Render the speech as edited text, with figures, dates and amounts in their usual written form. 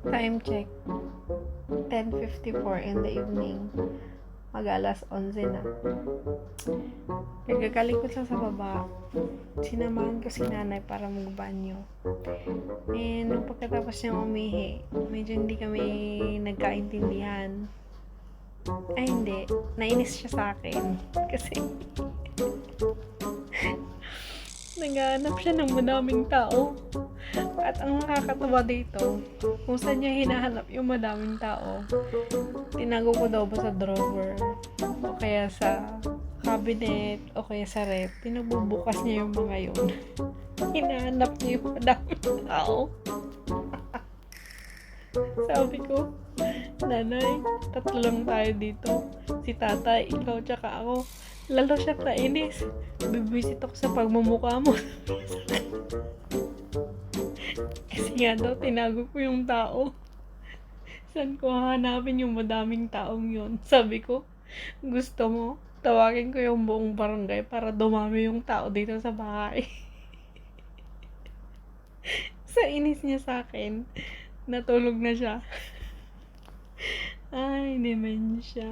Time check, 10:54 in the evening. Mag-alas 11 na. Kagagaling ko lang sa baba. Sinamahan ko si nanay para magbanyo. And nung pagkatapos niya umihi, medyo hindi kami nagkaintindihan. Ay hindi, nainis siya sa akin. Kasi naghahanap siya ng madaming tao. At ang nakakatawa dito, kung saan niya hinahanap yung madaming tao, tinago ko daw ba sa drawer, o kaya sa cabinet, o kaya sa ref, pinabubukas niya yung mga yun. Hinahanap niya yung madaming tao. Sabi ko, nanay, tatlo lang tayo dito. Si tatay, ikaw, tsaka ako. Lalo siya nainis. Bibwisit ako sa pagmumukha mo. Kasi nga daw, tinago ko yung tao. Saan ko hahanapin yung madaming taong yun? Sabi ko, gusto mo, tawagin ko yung buong barangay para dumami yung tao dito sa bahay. Sa inis niya sa akin, natulog na siya. Ay, dementia.